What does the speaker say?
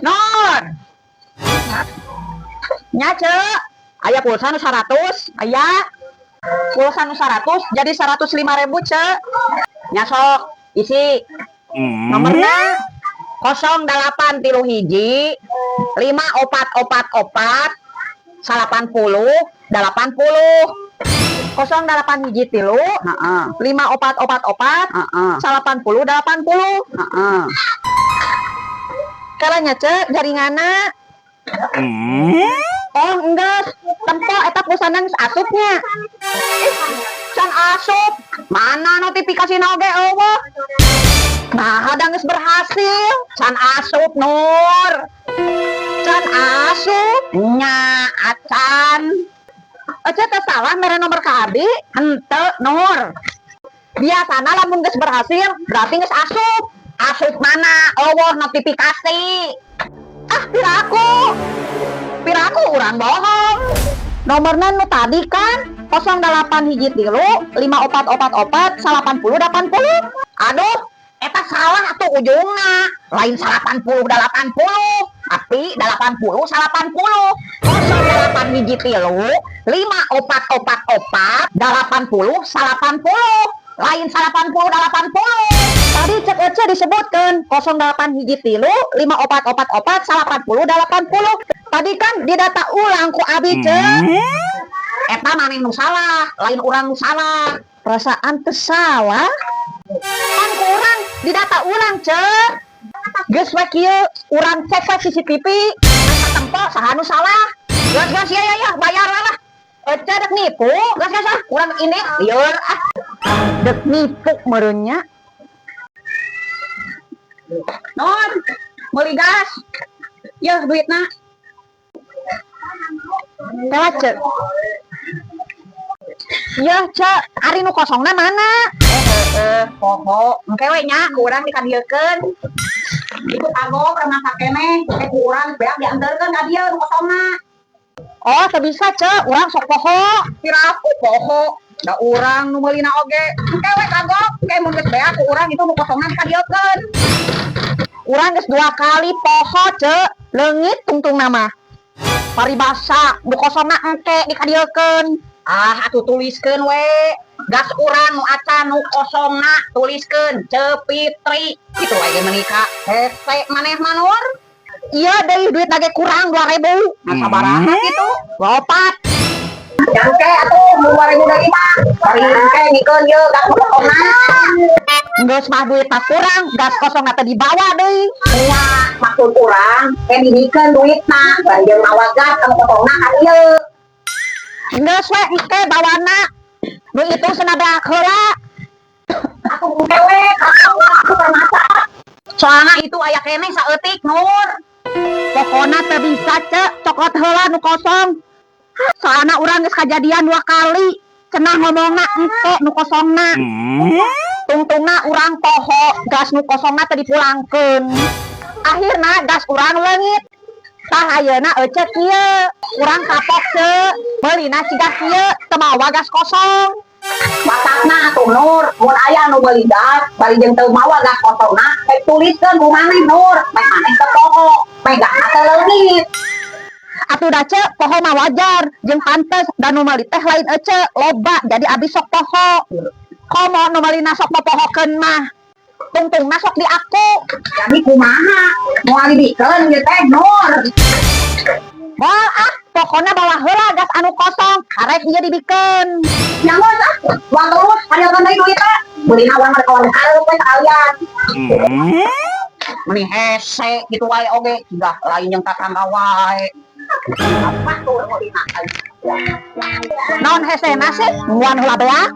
Non, nya cek. Aya pulsa nu 100, aya pulsa nu 100 jadi 105.000 cek. Nya sok isi nomornya 0831 5444 80 80 08 hiji tilu 5444 80 80 kalanya cek jaringana. Oh enggak, tempo eta pulsana geus asupnya. Can asup, mana notifikasi oge eueuh. Nah, hadang geus berhasil. Can asup Nur. Can asup nya acan. Ece teh salah mere nomor ka abdi, henteu Nur. Biasana lamun geus berhasil berarti geus asup. Asup mana? Eueuh notifikasi. Ah, piraku urang bohong. Nomorna nu tadi kan 08 hiji tilu 5444 80 80. Aduh, eta salah tuh ujungna. Lain 80 80, tapi 80 80. 08 hiji tilu 5444 80 80. Lain 80 80. Tadi cek Ece disebutkan 08 hiji tilu 5444 80 80. Tadi kan didata ulang ku abi cek. Eta maneh nu salah, lain urang nu salah. Perasaan teu salah. Kan ku urang didata ulang cek. Geus we kieu urang cek we CCTV. Asa tempo saha nu salah. Gas ya bayar lah. Ece dek nipu, gas urang ini lieur ah. Dek nipu meureun nya. Non, meuli gas. Yeuh duitna. Tela cek. Ya cek, ari nu kosongna mana? Poho, engke we nya urang dikadiekeun. Itu kagok karena sakene, urang beak dianterkeun ka dieu nu kosongna. Oh, teu bisa cek, urang sok poho. Piraku poho. Da urang nu meulina oge. Engke we kagok, engke mun geus beak ku urang itu nu kosongna dikadiekeun. Urang geus 2 kali poho cek, leungit tungtungna mah. Paribasa nu kosongna engke dikadiekeun. Ah, atuh tuliskeun we. Gas urang nu acan nu kosongna tuliskeun Cepitri. Kitu wae menika. Hese maneh manur. Iya deui duit lagi kurang 2.000. Nah, sabaraha kitu? 24. Jangke atuh 2.000 deui mah. Bari engke ngikeun yeuh gas kosongna. Geus mah duit mah kurang, gas kosongna teh dibawa deui. Nya, maksud urang teh dihikeun duitna, bari jeung mawa gas anu kosongna ka dieu. Geus we engke bawana. Nu itu senabeak heula. Atuh engke we aku permasa. Soalna itu aya keneh saeutik Nur. Pokona teu bisa cek cokot heula nu kosong. Soalna urang geus kajadian 2 kali. Cenah ngomongna engke nu kosongna. Tungtungna urang poho gas nu kosongna teu dipulangkeun. Akhirna gas urang leungit. Tah ayeuna Ece kieu, urang kapok ceu. Meulina siga kieu teu mawa gas kosong. Matakna atuh Nur, mun aya nu meuli gas, bari jeung teu mawa gas kosongna, teh tuliskeun ku maneh Nur, meh maneh teu poho, meh gasna teu leungit. Atuh da ceu poho mah wajar, jeung pantes da nu meuli teh lain Ece, loba jadi abis sok poho. Komo nu meulina sok popohokeun mah. Tungtungna sok di aku. Jadi kumaha? Moal dibikeun ieu teh Nur. Moal ah, pokona bawa heula gas anu kosong, karek ieu dibikeun. Nyamun ah, uang terus, hadeukeun deui duitna. Beulina urang mah kawan hareup we sekalian. Meni hese kitu wae oge, dah lain jeung tatangga wae. Apa tuh meulina? Naon hesena sih? Muan heula beak.